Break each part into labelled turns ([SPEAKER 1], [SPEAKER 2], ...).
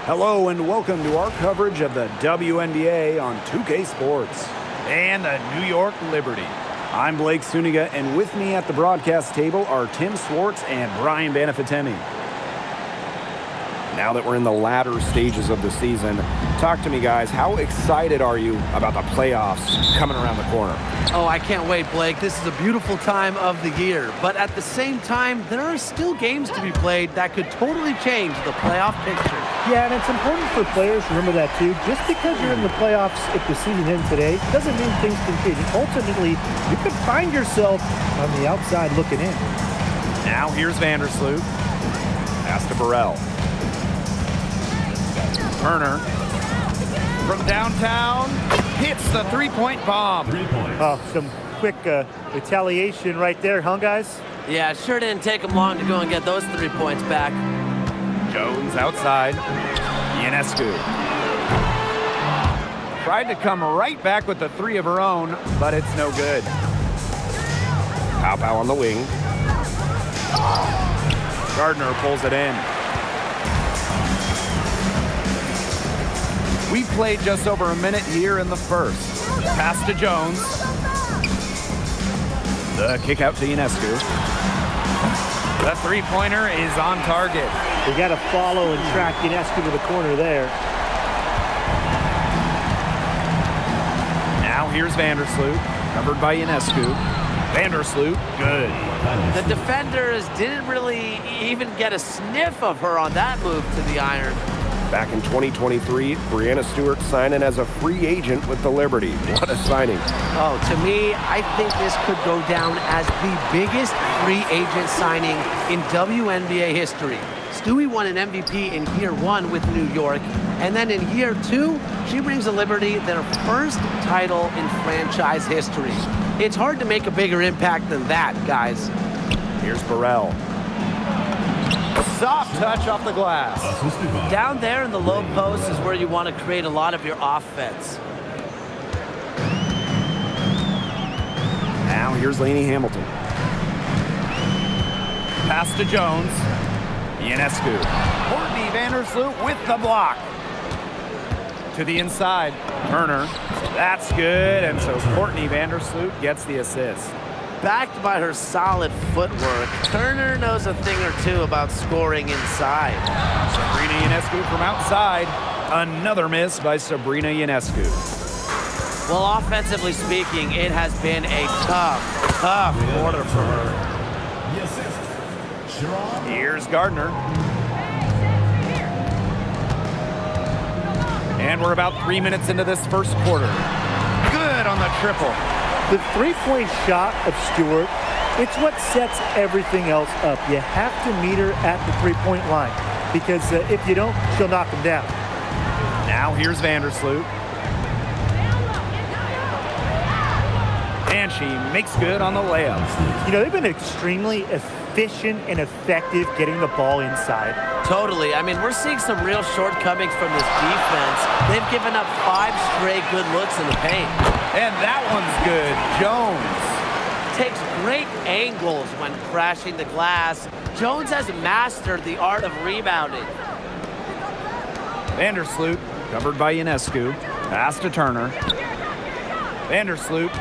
[SPEAKER 1] Hello and welcome to our coverage of the WNBA on 2K Sports
[SPEAKER 2] and the New York Liberty.
[SPEAKER 1] I'm Blake Suniga, and with me at the broadcast table are Tim Swartz and Brian Banafitemi. Now that we're in the latter stages of the season, talk to me, guys. How excited are you about the playoffs coming around the corner?
[SPEAKER 3] Oh, I can't wait, Blake. This is a beautiful time of the year. But at the same time, there are still games to be played that could totally change the playoff picture.
[SPEAKER 4] Yeah, and it's important for players to remember that, too. Just because you're in the playoffs, if the season ends today, doesn't mean things can change. Ultimately, you could find yourself on the outside looking in.
[SPEAKER 1] Now here's Vandersloot. Pass to Burrell. Turner
[SPEAKER 2] from downtown hits the three-point bomb.
[SPEAKER 4] Oh, some quick retaliation right there, huh, guys?
[SPEAKER 3] Yeah, it sure didn't take them long to go and get those 3 points back.
[SPEAKER 1] Jones outside. Ionescu tried to come right back with the three of her own, but it's no good. Pow on the wing. Gardner pulls it in. We played just over a minute here in the first. Pass to Jones. The kick out to Ionescu. The three-pointer is on target.
[SPEAKER 4] We got to follow and track Ionescu to the corner there.
[SPEAKER 1] Now here's Vandersloot, covered by Ionescu. Vandersloot, good.
[SPEAKER 3] The defenders didn't really even get a sniff of her on that move to the iron.
[SPEAKER 5] Back in 2023, Breanna Stewart signing as a free agent with the Liberty. What a signing.
[SPEAKER 3] Oh, to me, I think this could go down as the biggest free agent signing in WNBA history. Stewie won an MVP in year one with New York, and then in year two, she brings the Liberty their first title in franchise history. It's hard to make a bigger impact than that, guys.
[SPEAKER 1] Here's Burrell. Soft touch off the glass.
[SPEAKER 3] Down there in the low post is where you want to create a lot of your offense.
[SPEAKER 1] Now here's Lainey Hamilton. Pass to Jones. Ionescu. Courtney Vandersloot with the block. To the inside. Turner. That's good. And so Courtney Vandersloot gets the assist.
[SPEAKER 3] Backed by her solid footwork, Turner knows a thing or two about scoring inside.
[SPEAKER 1] Sabrina Ionescu from outside. Another miss by Sabrina Ionescu.
[SPEAKER 3] Well, offensively speaking, it has been a tough quarter for her.
[SPEAKER 1] Here's Gardner. And we're about 3 minutes into this first quarter. Good on the triple.
[SPEAKER 4] The three-point shot of Stewart, it's what sets everything else up. You have to meet her at the three-point line because if you don't, she'll knock them down.
[SPEAKER 1] Now here's Vandersloot. And she makes good on the layup.
[SPEAKER 4] You know, they've been extremely efficient and effective getting the ball inside.
[SPEAKER 3] Totally. I mean, we're seeing some real shortcomings from this defense. They've given up 5 straight good looks in the paint.
[SPEAKER 1] And that one's good. Jones
[SPEAKER 3] takes great angles when crashing the glass. Jones has mastered the art of rebounding.
[SPEAKER 1] Vandersloot covered by Ionescu. Pass to Turner. Vandersloot.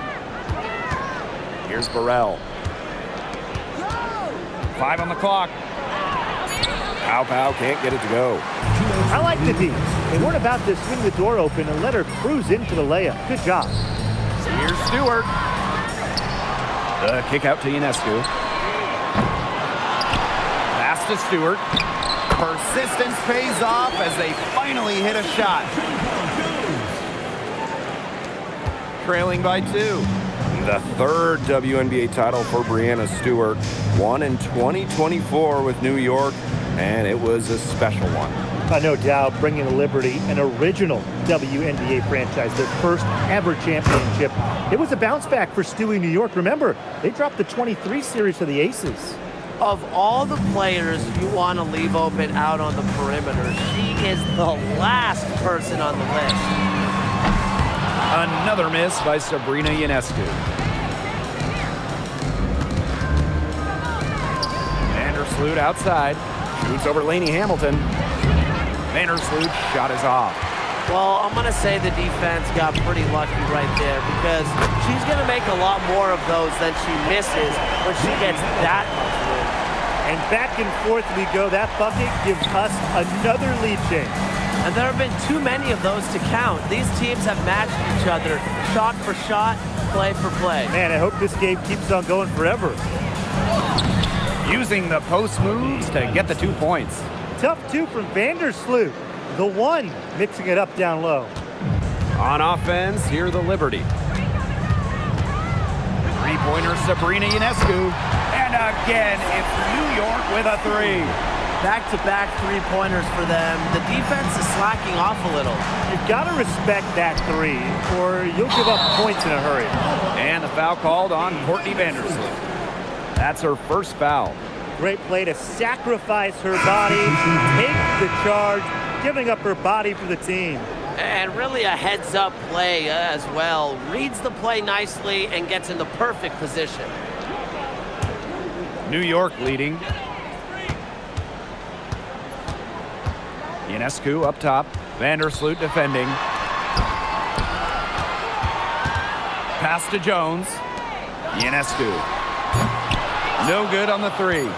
[SPEAKER 1] Here's Burrell. 5 on the clock. Pow can't get it to go.
[SPEAKER 4] I like the D. They weren't about to swing the door open and let her cruise into the layup. Good job.
[SPEAKER 1] Here's Stewart. The kick out to Ionescu. Pass to Stewart. Persistence pays off as they finally hit a shot. Trailing by 2.
[SPEAKER 5] The third WNBA title for Breanna Stewart. Won in 2024 with New York, and it was a special one.
[SPEAKER 4] No doubt, bringing the Liberty an original WNBA franchise, their first ever championship. It was a bounce back for Stewie New York. Remember, they dropped the 23 series to the Aces.
[SPEAKER 3] Of all the players you want to leave open out on the perimeter, she is the last person on the list.
[SPEAKER 1] Another miss by Sabrina Ionescu. Vandersloot outside. Shoots over Lainey Hamilton. Vandersloot's shot is off.
[SPEAKER 3] Well, I'm going to say the defense got pretty lucky right there because she's going to make a lot more of those than she misses when she gets that much room.
[SPEAKER 4] And back and forth we go. That bucket gives us another lead change.
[SPEAKER 3] And there have been too many of those to count. These teams have matched each other shot for shot, play for play.
[SPEAKER 4] Man, I hope this game keeps on going forever.
[SPEAKER 1] Using the post moves to get the 2 points.
[SPEAKER 4] Tough two from Vandersloot. The one mixing it up down low.
[SPEAKER 1] On offense, here the Liberty. Three-pointer Sabrina Ionescu. And again, it's New York with a three.
[SPEAKER 3] Back-to-back three-pointers for them. The defense is slacking off a little.
[SPEAKER 4] You've got to respect that three, or you'll give up points in a hurry.
[SPEAKER 1] And the foul called on Courtney Vandersloot. That's her first foul.
[SPEAKER 4] Great play to sacrifice her body, take the charge, giving up her body for the team.
[SPEAKER 3] And really a heads-up play as well. Reads the play nicely and gets in the perfect position.
[SPEAKER 1] New York leading. Ionescu up top. Vandersloot defending. Pass to Jones. Ionescu. No good on the three.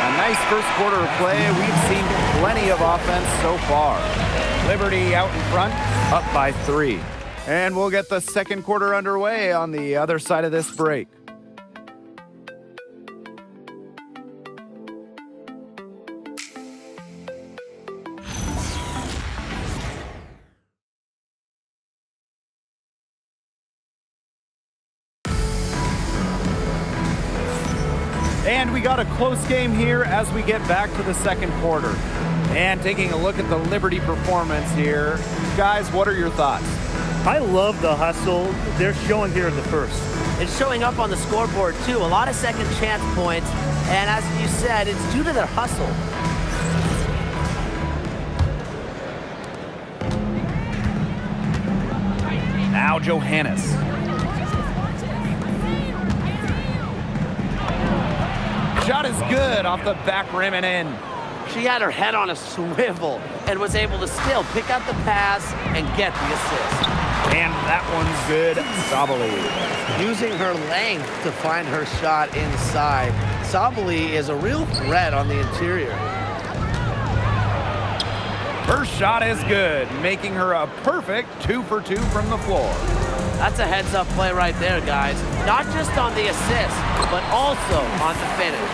[SPEAKER 1] A nice first quarter of play. We've seen plenty of offense so far. Liberty out in front, up by 3. And we'll get the second quarter underway on the other side of this break. And we got a close game here as we get back to the second quarter. And taking a look at the Liberty performance here. Guys, what are your thoughts?
[SPEAKER 4] I love the hustle they're showing here in the first.
[SPEAKER 3] It's showing up on the scoreboard, too. A lot of second chance points. And as you said, it's due to their hustle.
[SPEAKER 1] Now Johannes. Shot is good off the back rim and in.
[SPEAKER 3] She had her head on a swivel and was able to still pick out the pass and get the assist.
[SPEAKER 1] And that one's good. Sabali.
[SPEAKER 3] Using her length to find her shot inside. Sabali is a real threat on the interior.
[SPEAKER 1] Her shot is good, making her a perfect 2 for 2 from the floor.
[SPEAKER 3] That's a heads-up play right there, guys. Not just on the assist, but also on the finish.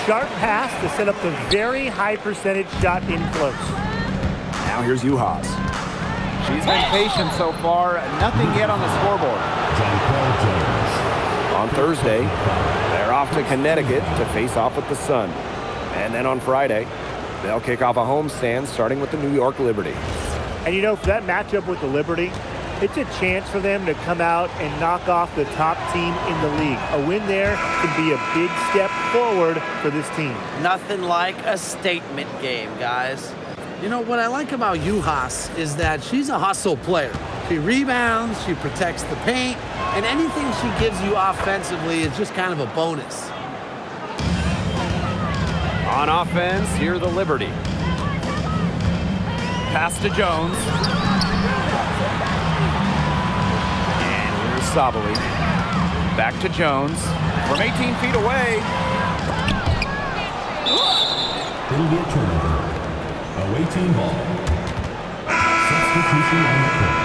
[SPEAKER 4] Sharp pass to set up the very high percentage shot in close.
[SPEAKER 1] Now here's Juhas. She's been patient so far. Nothing yet on the scoreboard.
[SPEAKER 5] On Thursday, they're off to Connecticut to face off with the Sun. And then on Friday, they'll kick off a homestand starting with the New York Liberty.
[SPEAKER 4] And you know, for that matchup with the Liberty, it's a chance for them to come out and knock off the top team in the league. A win there can be a big step forward for this team.
[SPEAKER 3] Nothing like a statement game, guys. You know, what I like about Juhas is that she's a hustle player. She rebounds, she protects the paint, and anything she gives you offensively is just kind of a bonus.
[SPEAKER 1] On offense, here the Liberty. Pass to Jones. Sabali. Back to Jones. From 18 feet away.
[SPEAKER 6] It'll be a turnover. Away team ball. Substitution on the court.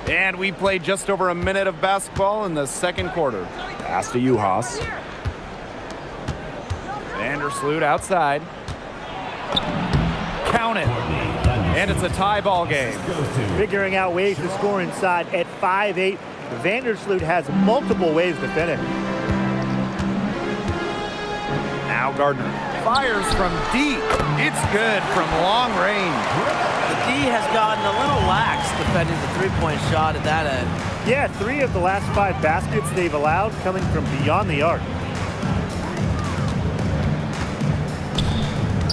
[SPEAKER 1] And we played just over a minute of basketball in the second quarter.
[SPEAKER 5] Pass to Juhas.
[SPEAKER 1] Vandersloot outside. Count it. And it's a tie ball game.
[SPEAKER 4] Figuring out ways to score inside at 5'8", Vandersloot has multiple ways to finish.
[SPEAKER 1] Now Gardner fires from deep. It's good from long range.
[SPEAKER 3] The D has gotten a little lax defending the three-point shot at that end.
[SPEAKER 4] Yeah, 3 of the last 5 baskets they've allowed coming from beyond the arc.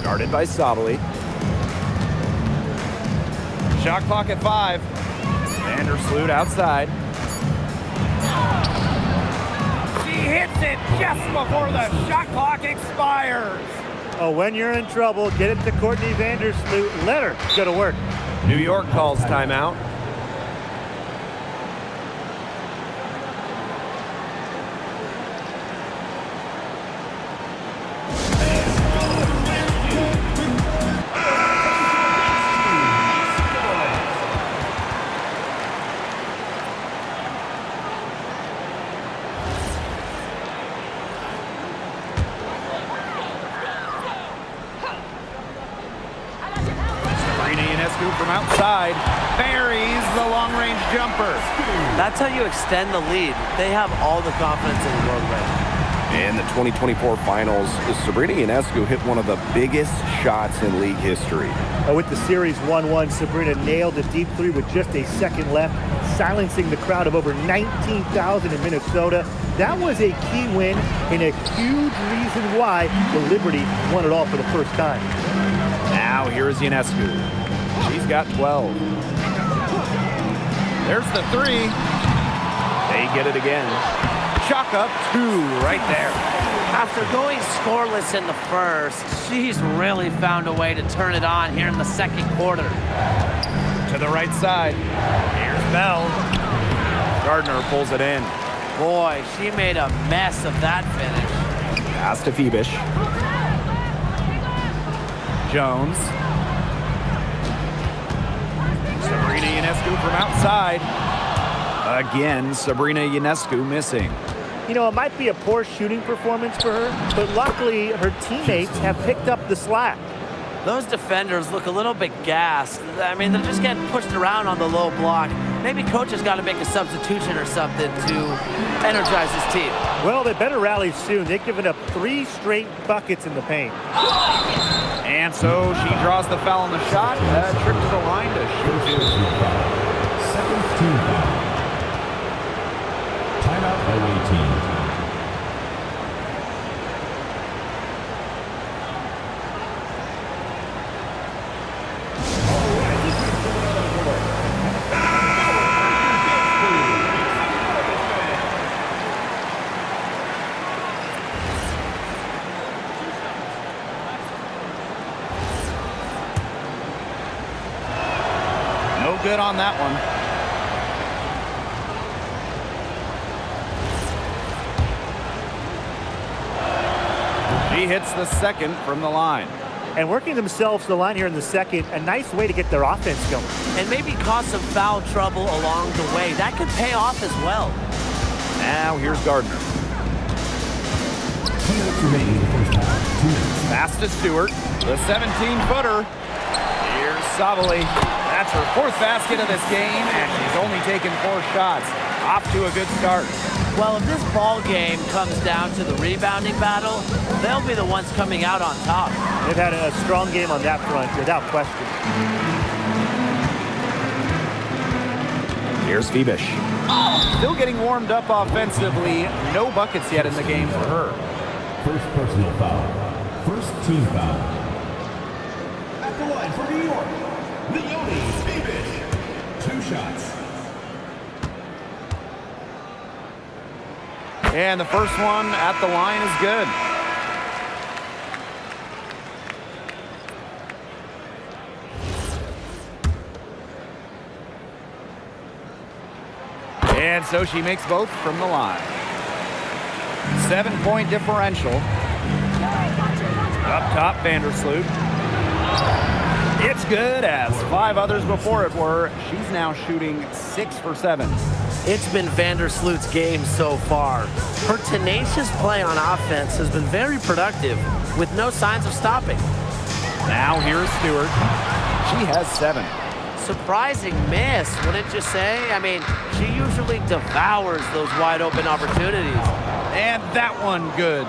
[SPEAKER 5] Guarded by Sabali.
[SPEAKER 1] Shot clock at 5. Vandersloot outside. She hits it just before the shot clock expires.
[SPEAKER 4] Oh, when you're in trouble, get it to Courtney Vandersloot. Let her go to work.
[SPEAKER 5] New York calls timeout.
[SPEAKER 1] From outside, buries the long-range jumper.
[SPEAKER 3] That's how you extend the lead. They have all the confidence in the world right now.
[SPEAKER 5] In the 2024 finals, Sabrina Ionescu hit one of the biggest shots in league history.
[SPEAKER 4] With the series 1-1, Sabrina nailed a deep three with just a second left, silencing the crowd of over 19,000 in Minnesota. That was a key win and a huge reason why the Liberty won it all for the first time.
[SPEAKER 1] Now here's Ionescu. She's got 12. There's the 3. They get it again. Chalk up 2 right there.
[SPEAKER 3] After going scoreless in the first, she's really found a way to turn it on here in the second quarter.
[SPEAKER 1] To the right side. Here's Bell. Gardner pulls it in.
[SPEAKER 3] Boy, she made a mess of that finish.
[SPEAKER 1] Pass to Phoebish. Jones. Sabrina Ionescu from outside. Again, Sabrina Ionescu missing.
[SPEAKER 4] You know, it might be a poor shooting performance for her, but luckily her teammates have picked up the slack.
[SPEAKER 3] Those defenders look a little bit gassed. I mean, they're just getting pushed around on the low block. Maybe coach has got to make a substitution or something to energize his team.
[SPEAKER 4] Well, they better rally soon. They've given up 3 straight buckets in the paint.
[SPEAKER 1] And so she draws the foul on the shot. Trip to the line to shoot 2.
[SPEAKER 6] Second team foul. Timeout away team.
[SPEAKER 1] No good on that one. She hits the second from the line.
[SPEAKER 4] And working themselves to the line here in the second, a nice way to get their offense going.
[SPEAKER 3] And maybe cause some foul trouble along the way. That could pay off as well.
[SPEAKER 1] Now here's Gardner.
[SPEAKER 6] 2 minutes remaining in the first half. 2 minutes.
[SPEAKER 1] Pass to Stewart. The 17-footer. Here's Savali. That's her 4th basket of this game, and she's only taken 4 shots. Off to a good start.
[SPEAKER 3] Well, if this ball game comes down to the rebounding battle, they'll be the ones coming out on top.
[SPEAKER 4] They've had a strong game on that front, without question.
[SPEAKER 1] Here's Phoebish. Still getting warmed up offensively. No buckets yet in the game for her.
[SPEAKER 6] First personal foul. First team foul. At the line for New York, Leonie Phoebish. 2 shots.
[SPEAKER 1] And the first one at the line is good. And so she makes both from the line. 7-point differential. Up top, Vandersloot. It's good, as 5 others before it were. She's now shooting 6 for 7.
[SPEAKER 3] It's been Vandersloot's game so far. Her tenacious play on offense has been very productive, with no signs of stopping.
[SPEAKER 1] Now here's Stewart. She has 7.
[SPEAKER 3] Surprising miss, wouldn't you say? I mean, she usually devours those wide open opportunities.
[SPEAKER 1] And that one good.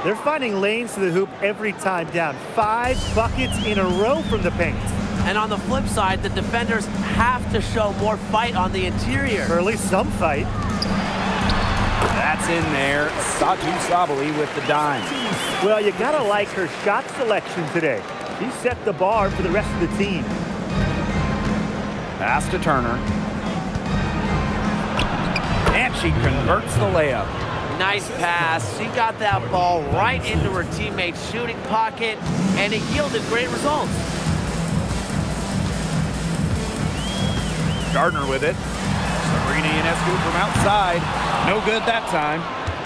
[SPEAKER 4] They're finding lanes to the hoop every time down. 5 buckets in a row from the paint.
[SPEAKER 3] And on the flip side, the defenders have to show more fight on the interior.
[SPEAKER 4] Or at least some fight.
[SPEAKER 1] That's in there. Satu Sabali with the dime.
[SPEAKER 4] Well, you gotta like her shot selection today. She set the bar for the rest of the team.
[SPEAKER 1] Pass to Turner. And she converts the layup.
[SPEAKER 3] Nice pass. She got that ball right into her teammate's shooting pocket, and it yielded great results.
[SPEAKER 1] Gardner with it. Sabrina Ionescu from outside. No good that time.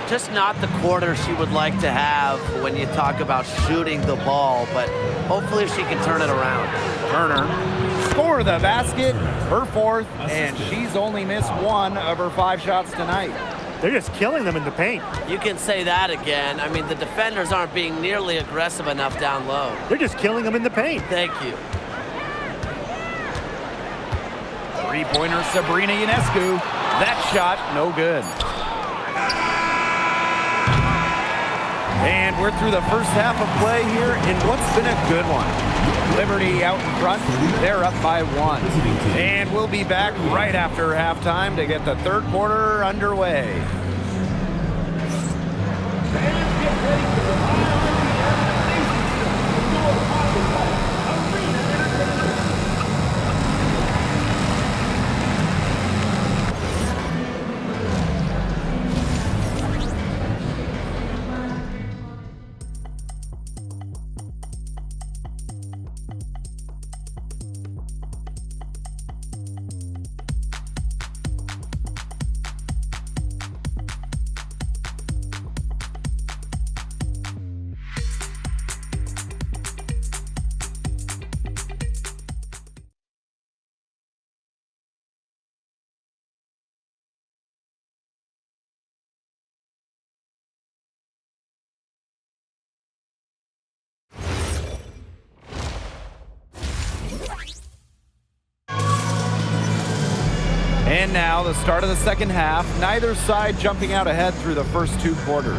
[SPEAKER 3] Just not the quarter she would like to have when you talk about shooting the ball, but hopefully she can turn it around.
[SPEAKER 1] Turner score the basket, her fourth, and she's only missed 1 of her 5 shots tonight.
[SPEAKER 4] They're just killing them in the paint.
[SPEAKER 3] You can say that again. I mean, the defenders aren't being nearly aggressive enough down low.
[SPEAKER 4] They're just killing them in the paint.
[SPEAKER 3] Thank you.
[SPEAKER 1] Three-pointer Sabrina Ionescu. That shot, no good. And we're through the first half of play here in what's been a good one. Liberty out in front. They're up by 1. And we'll be back right after halftime to get the third quarter underway. And now the start of the second half. Neither side jumping out ahead through the first 2 quarters.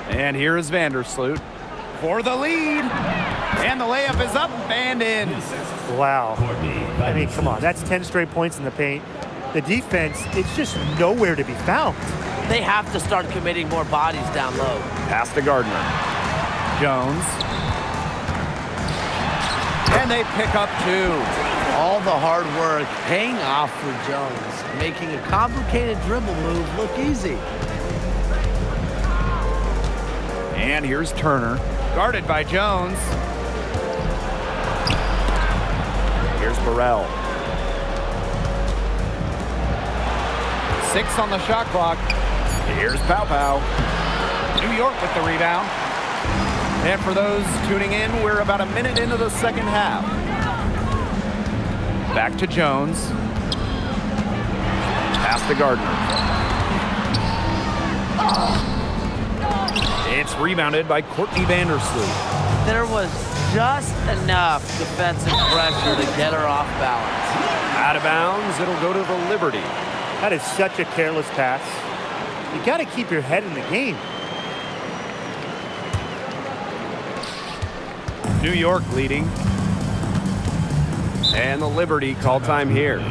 [SPEAKER 1] And here is Vandersloot for the lead. And the layup is up and in.
[SPEAKER 4] Wow. I mean, come on. That's 10 straight points in the paint. The defense, it's just nowhere to be found.
[SPEAKER 3] They have to start committing more bodies down low.
[SPEAKER 1] Pass to Gardner. Jones. And they pick up 2.
[SPEAKER 3] All the hard work paying off for Jones, making a complicated dribble move look easy.
[SPEAKER 1] And here's Turner, guarded by Jones. Here's Burrell. 6 on the shot clock. Here's Pow Pow. New York with the rebound. And for those tuning in, we're about a minute into the second half. Back to Jones. Pass to Gardner. It's rebounded by Courtney Vandersloot.
[SPEAKER 3] There was just enough defensive pressure to get her off balance.
[SPEAKER 1] Out of bounds, it'll go to the Liberty.
[SPEAKER 4] That is such a careless pass. You got to keep your head in the game.
[SPEAKER 1] New York leading. And the Liberty call time here.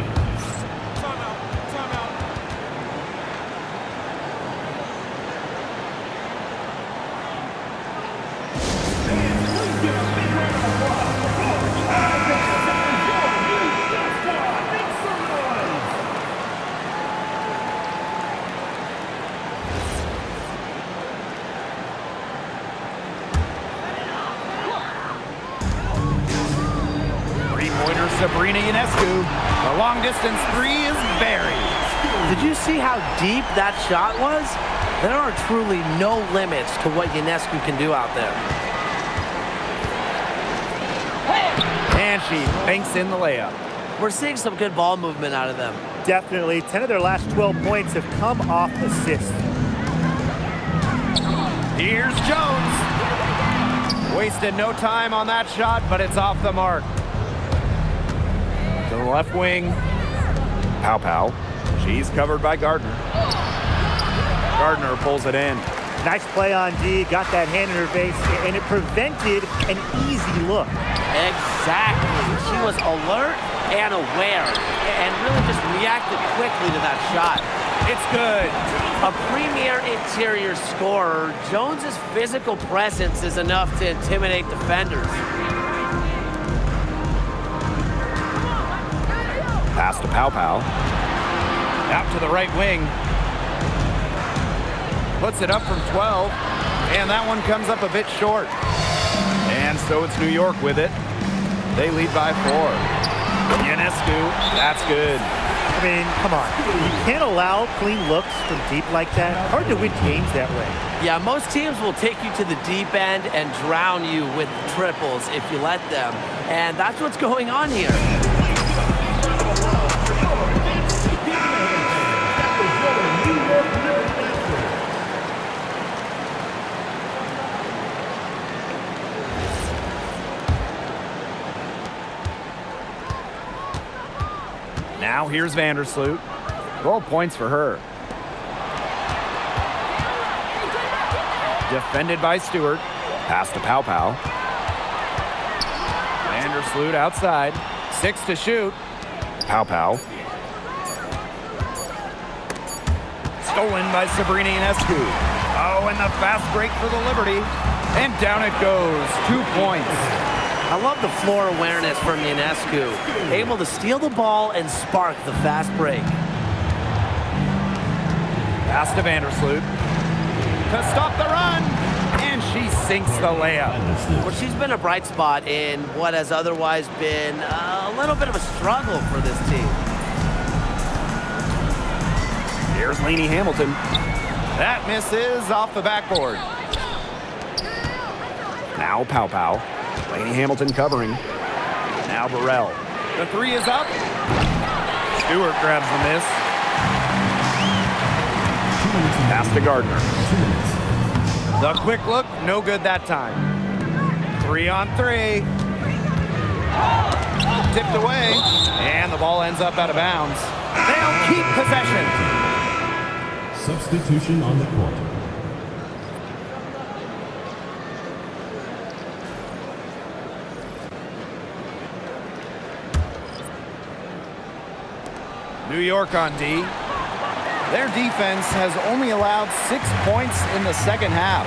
[SPEAKER 1] Sabrina Ionescu. The long distance 3 is buried.
[SPEAKER 3] Did you see how deep that shot was? There are truly no limits to what Ionescu can do out there.
[SPEAKER 1] And she banks in the layup.
[SPEAKER 3] We're seeing some good ball movement out of them.
[SPEAKER 4] Definitely. 10 of their last 12 points have come off assists.
[SPEAKER 1] Here's Jones. Wasted no time on that shot, but it's off the mark. To the left wing.
[SPEAKER 5] Pow Pow.
[SPEAKER 1] She's covered by Gardner. Gardner pulls it in.
[SPEAKER 4] Nice play on D, got that hand in her face, and it prevented an easy look.
[SPEAKER 3] Exactly. She was alert and aware and really just reacted quickly to that shot.
[SPEAKER 1] It's good.
[SPEAKER 3] A premier interior scorer, Jones's physical presence is enough to intimidate defenders.
[SPEAKER 5] Pass to Pow Pow.
[SPEAKER 1] Out to the right wing. Puts it up from 12. And that one comes up a bit short. And so it's New York with it. They lead by 4. Ionescu, that's good.
[SPEAKER 4] I mean, come on. You can't allow clean looks from deep like that. Hard to win games that way.
[SPEAKER 3] Yeah, most teams will take you to the deep end and drown you with triples if you let them. And that's what's going on here.
[SPEAKER 1] Now here's Vandersloot. 12 points for her. Defended by Stewart.
[SPEAKER 5] Pass to Pow Pow.
[SPEAKER 1] Vandersloot outside. 6 to shoot.
[SPEAKER 5] Pow Pow.
[SPEAKER 1] Stolen by Sabrina Ionescu. Oh, and the fast break for the Liberty. And down it goes. 2 points.
[SPEAKER 3] I love the floor awareness from Ionescu. Able to steal the ball and spark the fast break.
[SPEAKER 1] Pass to Vandersloot. To stop the run. And she sinks the layup.
[SPEAKER 3] Well, she's been a bright spot in what has otherwise been a little bit of a struggle for this team.
[SPEAKER 1] Here's Lainey Hamilton. That misses off the backboard.
[SPEAKER 5] Now Pow Pow. Lainey Hamilton covering.
[SPEAKER 1] Now Burrell. The 3 is up. Stewart grabs the miss.
[SPEAKER 5] Pass to Gardner.
[SPEAKER 1] The quick look, no good that time. 3 on 3. Tipped away, and the ball ends up out of bounds. They'll keep possession.
[SPEAKER 6] Substitution on the court.
[SPEAKER 1] New York on D. Their defense has only allowed 6 points in the second half.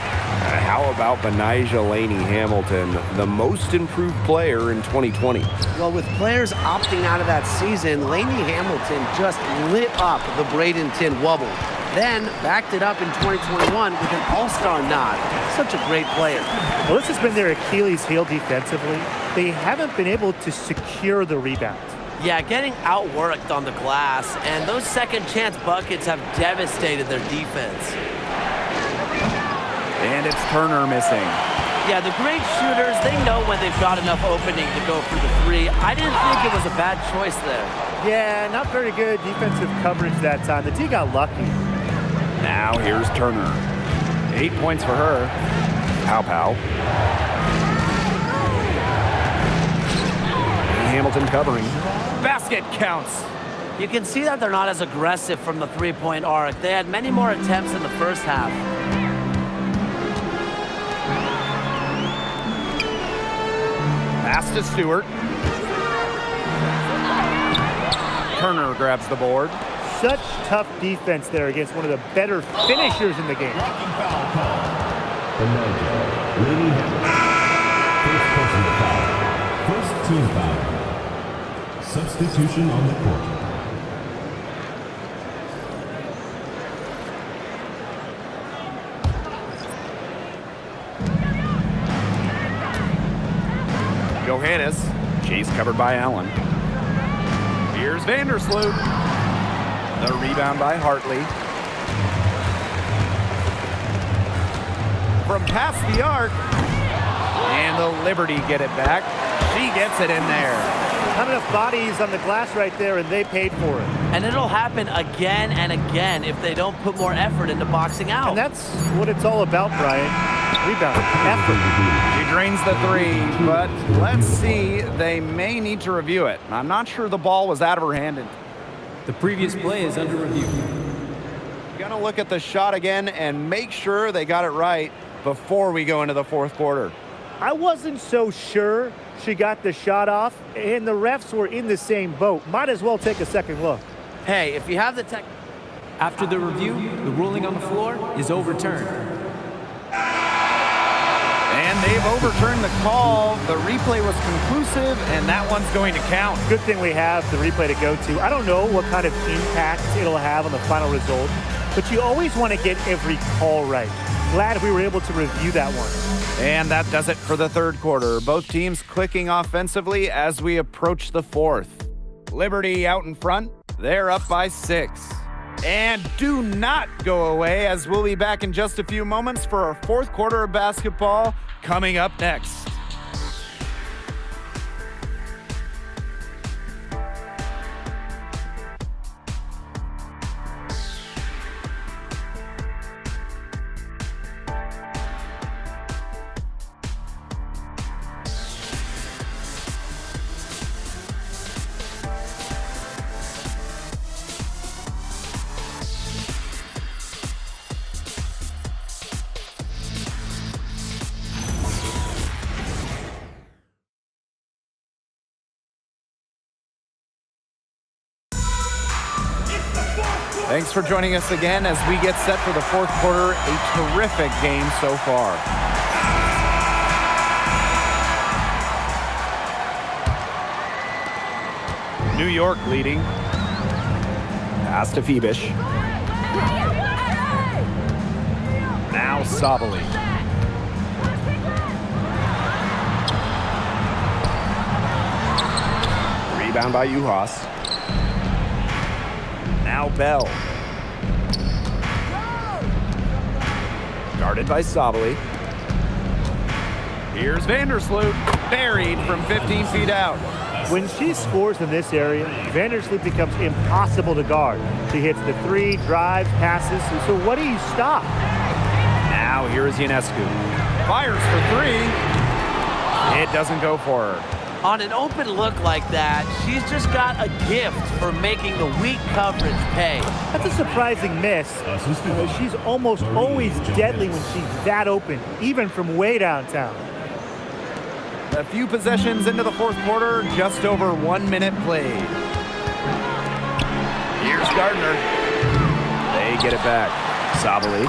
[SPEAKER 5] How about Benijah Lainey Hamilton, the most improved player in 2020?
[SPEAKER 3] Well, with players opting out of that season, Lainey Hamilton just lit up the Bradenton Wubble. Then backed it up in 2021 with an all-star nod. Such a great player.
[SPEAKER 4] Well, this has been their Achilles heel defensively. They haven't been able to secure the rebound.
[SPEAKER 3] Yeah, getting outworked on the glass, and those second chance buckets have devastated their defense.
[SPEAKER 1] And it's Turner missing.
[SPEAKER 3] Yeah, the great shooters, they know when they've got enough opening to go for the 3. I didn't think it was a bad choice there.
[SPEAKER 4] Yeah, not very good defensive coverage that time. The D got lucky.
[SPEAKER 1] Now here's Turner. 8 points for her.
[SPEAKER 5] Pow Pow. Hamilton covering.
[SPEAKER 1] Basket counts.
[SPEAKER 3] You can see that they're not as aggressive from the three-point arc. They had many more attempts in the first half.
[SPEAKER 1] Pass to Stewart. Turner grabs the board.
[SPEAKER 4] Such tough defense there against one of the better finishers in the game.
[SPEAKER 6] Blocking foul call. Benijah Lainey Hamilton. First personal foul. First team foul. Substitution on the court.
[SPEAKER 1] Johannes. She's covered by Allen. Here's Vandersloot. The rebound by Hartley. From past the arc. And the Liberty get it back. She gets it in there.
[SPEAKER 4] Not enough bodies on the glass right there, and they paid for it.
[SPEAKER 3] And it'll happen again and again if they don't put more effort into boxing out.
[SPEAKER 4] And that's what it's all about, Brian. Rebound, effort.
[SPEAKER 1] She drains the 3, but let's see. They may need to review it. I'm not sure the ball was out of her hand.
[SPEAKER 7] The previous play is under review.
[SPEAKER 1] Gonna look at the shot again and make sure they got it right before we go into the fourth quarter.
[SPEAKER 4] I wasn't so sure she got the shot off, and the refs were in the same boat. Might as well take a second look.
[SPEAKER 3] Hey, if you have the tech...
[SPEAKER 7] After the review, the ruling on the floor is overturned.
[SPEAKER 1] And they've overturned the call. The replay was conclusive, and that one's going to count.
[SPEAKER 4] Good thing we have the replay to go to. I don't know what kind of impact it'll have on the final result, but you always want to get every call right. Glad we were able to review that one.
[SPEAKER 1] And that does it for the third quarter. Both teams clicking offensively as we approach the fourth. Liberty out in front. They're up by 6. And do not go away, as we'll be back in just a few moments for our fourth quarter of basketball coming up next. Thanks for joining us again as we get set for the fourth quarter. A terrific game so far. New York leading. Pass to Phoebish. Now Sabali. Rebound by Uhas. Now Bell. Guarded by Sabali. Here's Vandersloot. Buried from 15 feet out.
[SPEAKER 4] When she scores in this area, Vandersloot becomes impossible to guard. She hits the 3, drives, passes. So what do you stop?
[SPEAKER 1] Now here is Ionescu. Fires for 3. It doesn't go for her.
[SPEAKER 3] On an open look like that, she's just got a gift for making the weak coverage pay.
[SPEAKER 4] That's a surprising miss. She's almost always deadly when she's that open, even from way downtown.
[SPEAKER 1] A few possessions into the fourth quarter, just over 1 minute played. Here's Gardner. They get it back. Sabali.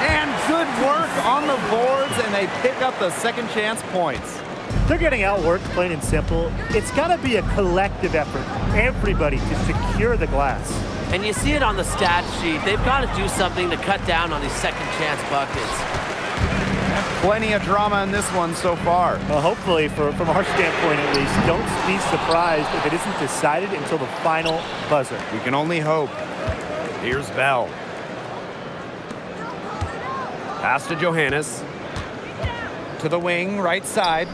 [SPEAKER 1] And good work on the boards, and they pick up the second chance points.
[SPEAKER 4] They're getting outworked, plain and simple. It's got to be a collective effort, everybody, to secure the glass.
[SPEAKER 3] And you see it on the stat sheet. They've got to do something to cut down on these second chance buckets.
[SPEAKER 1] Plenty of drama in this one so far.
[SPEAKER 4] Well, hopefully, from our standpoint at least, don't be surprised if it isn't decided until the final buzzer.
[SPEAKER 1] We can only hope. Here's Bell. Pass to Johannes. To the wing, right side.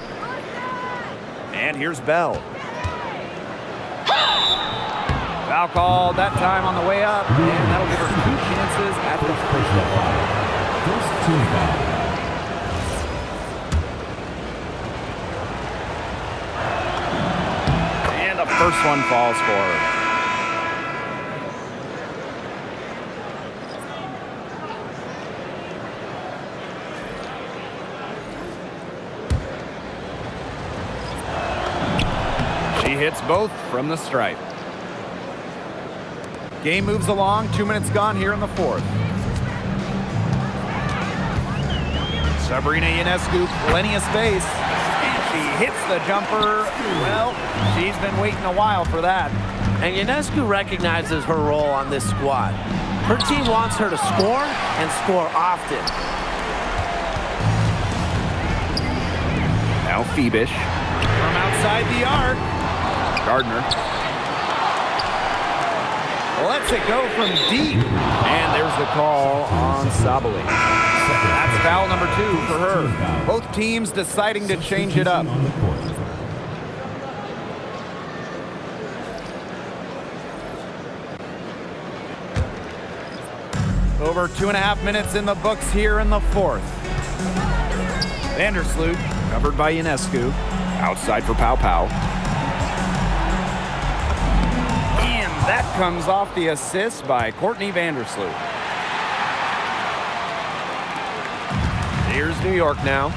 [SPEAKER 1] And here's Bell. Foul called that time on the way up, and that'll give her 2 chances at the
[SPEAKER 6] Personal foul. First team foul.
[SPEAKER 1] And the first one falls for her. Hits both from the stripe. Game moves along. 2 minutes gone here in the fourth. Sabrina Ionescu, plenty of space. And she hits the jumper. Well, she's been waiting a while for that.
[SPEAKER 3] And Ionescu recognizes her role on this squad. Her team wants her to score and score often.
[SPEAKER 1] Now Phoebish. From outside the arc. Gardner. Lets it go from deep. And there's the call on Sabali. That's foul number 2 for her. Both teams deciding to change it up. Over 2.5 minutes in the books here in the fourth. Vandersloot, covered by Ionescu. Outside for Pau Pau. That comes off the assist by Courtney Vandersloot. Here's New York now.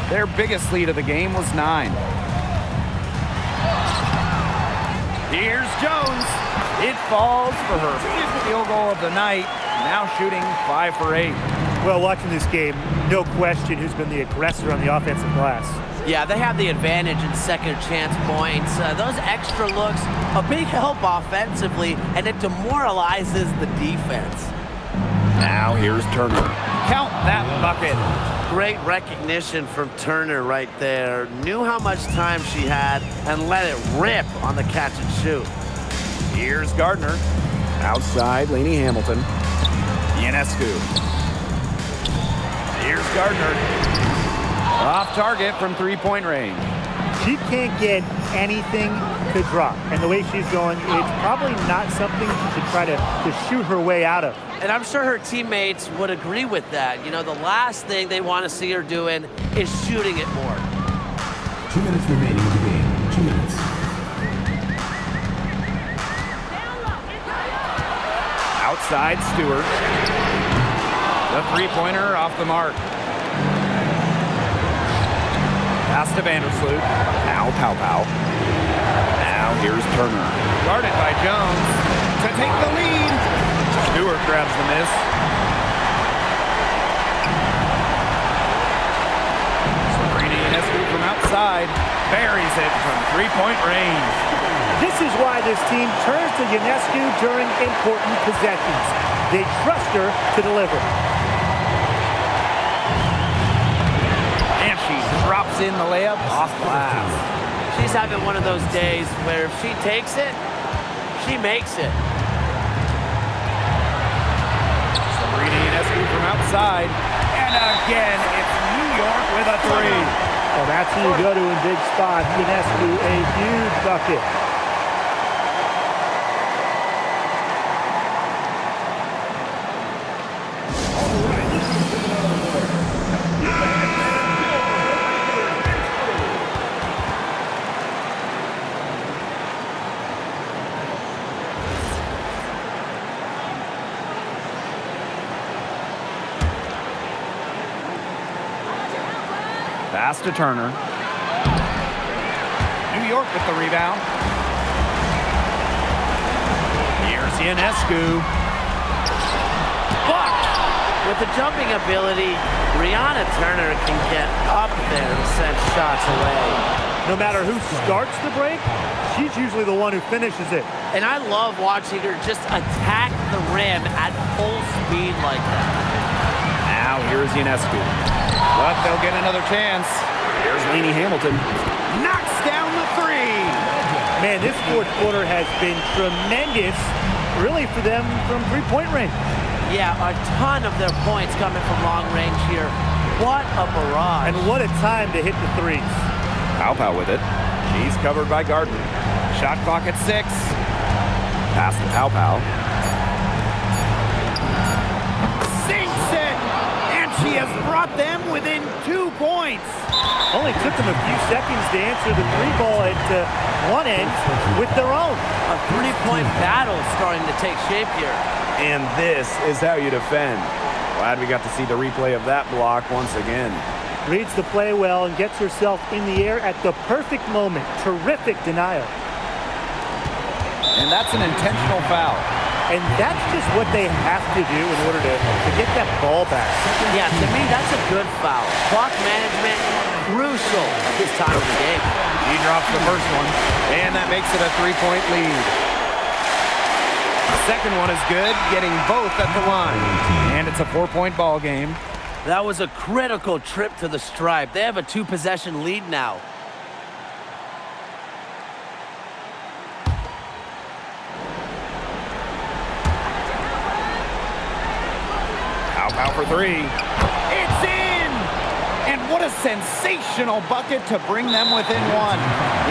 [SPEAKER 1] Their biggest lead of the game was 9. Here's Jones. It falls for her 5th field goal of the night. Now shooting 5 for 8.
[SPEAKER 4] Well, watching this game, no question who's been the aggressor on the offensive glass.
[SPEAKER 3] Yeah, they have the advantage in second chance points. Those extra looks, a big help offensively, and it demoralizes the defense.
[SPEAKER 5] Now here's Turner.
[SPEAKER 1] Count that bucket.
[SPEAKER 3] Great recognition from Turner right there. Knew how much time she had and let it rip on the catch and shoot.
[SPEAKER 1] Here's Gardner.
[SPEAKER 5] Outside, Lainey Hamilton.
[SPEAKER 1] Ionescu. Here's Gardner. Off target from 3-point range.
[SPEAKER 4] She can't get anything to drop. And the way she's going, it's probably not something she should try to shoot her way out of.
[SPEAKER 3] And I'm sure her teammates would agree with that. You know, the last thing they want to see her doing is shooting it more.
[SPEAKER 6] 2 minutes remaining in the game. 2 minutes.
[SPEAKER 1] Outside Stewart. The 3-pointer off the mark. Pass to Vandersloot.
[SPEAKER 5] Now Pow. Now here's Turner.
[SPEAKER 1] Guarded by Jones to take the lead. Stewart grabs the miss. Sabrina Ionescu from outside buries it from 3-point range.
[SPEAKER 4] This is why this team turns to Ionescu during important possessions. They trust her to deliver.
[SPEAKER 1] And she drops in the layup off glass.
[SPEAKER 3] She's having one of those days where if she takes it, she makes it.
[SPEAKER 1] Sabrina Ionescu from outside. And again, it's New York with a 3.
[SPEAKER 4] Well, that's who you go to in big spots. Ionescu, a huge bucket.
[SPEAKER 1] Pass to Turner. New York with the rebound. Here's Ionescu. Blocked.
[SPEAKER 3] With the jumping ability, Brianna Turner can get up there and send shots away.
[SPEAKER 4] No matter who starts the break, she's usually the one who finishes it.
[SPEAKER 3] And I love watching her just attack the rim at full speed like that.
[SPEAKER 1] Now here's Ionescu. But they'll get another chance.
[SPEAKER 5] Here's Lainey Hamilton.
[SPEAKER 1] Knocks down the 3.
[SPEAKER 4] Man, this fourth quarter has been tremendous, really, for them from 3-point range.
[SPEAKER 3] Yeah, a ton of their points coming from long range here. What a barrage.
[SPEAKER 4] And what a time to hit the threes.
[SPEAKER 5] Pow with it.
[SPEAKER 1] She's covered by Gardner. Shot clock at 6.
[SPEAKER 5] Pass to Pow.
[SPEAKER 1] Sinks it! And she has brought them within 2 points.
[SPEAKER 4] Only took them a few seconds to answer the 3-ball at one end with their own.
[SPEAKER 3] A 3-point battle starting to take shape here.
[SPEAKER 5] And this is how you defend. Glad we got to see the replay of that block once again.
[SPEAKER 4] Reads the play well and gets herself in the air at the perfect moment. Terrific denial.
[SPEAKER 1] And that's an intentional foul.
[SPEAKER 4] And that's just what they have to do in order to get that ball back.
[SPEAKER 3] Yeah, to me, that's a good foul. Clock management, crucial at this time of the game.
[SPEAKER 1] He drops the first one, and that makes it a 3-point lead. The second one is good, getting both at the line. And it's a 4-point ball game.
[SPEAKER 3] That was a critical trip to the stripe. They have a 2-possession lead now.
[SPEAKER 1] Pow for 3. It's in! And what a sensational bucket to bring them within 1.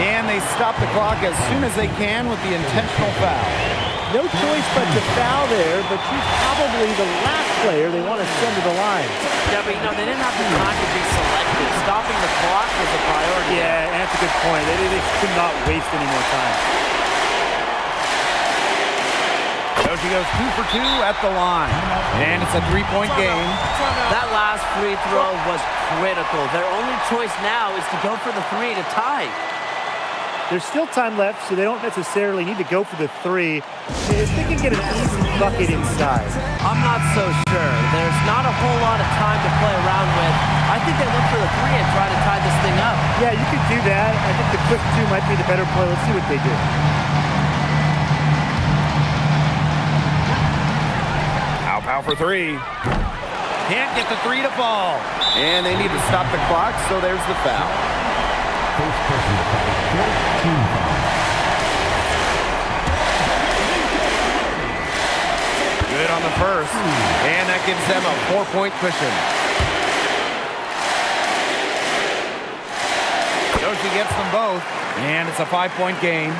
[SPEAKER 1] And they stop the clock as soon as they can with the intentional foul.
[SPEAKER 4] No choice but to foul there, but she's probably the last player they want to send to the line.
[SPEAKER 3] Yeah, but you know, they didn't have the time to be selective. Stopping the clock was a priority.
[SPEAKER 4] Yeah, and that's a good point. They could not waste any more time.
[SPEAKER 1] She goes 2 for 2 at the line. And it's a 3-point game.
[SPEAKER 3] That last free throw was critical. Their only choice now is to go for the 3 to tie.
[SPEAKER 4] There's still time left, so they don't necessarily need to go for the 3. If they can get an easy bucket inside.
[SPEAKER 3] I'm not so sure. There's not a whole lot of time to play around with. I think they look for the 3 and try to tie this thing up.
[SPEAKER 4] Yeah, you could do that. I think the quick 2 might be the better play. Let's see what they do.
[SPEAKER 5] Pow for 3.
[SPEAKER 1] Can't get the 3 to fall.
[SPEAKER 5] And they need to stop the clock, so there's the foul.
[SPEAKER 6] First personal foul. Fourth team foul.
[SPEAKER 1] Good on the first. And that gives them a 4-point cushion. So she gets them both. And it's a 5-point game.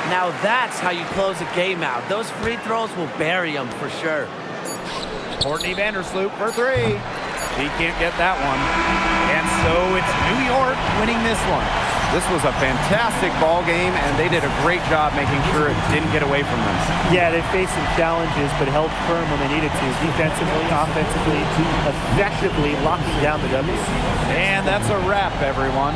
[SPEAKER 3] Now that's how you close a game out. Those free throws will bury them for sure.
[SPEAKER 1] Courtney Vandersloot for 3. She can't get that one. And so it's New York winning this one.
[SPEAKER 5] This was a fantastic ball game, and they did a great job making sure it didn't get away from them.
[SPEAKER 4] Yeah, they faced some challenges, but held firm when they needed to. Defensively, offensively, effectively locking down the W.
[SPEAKER 1] And that's a wrap, everyone.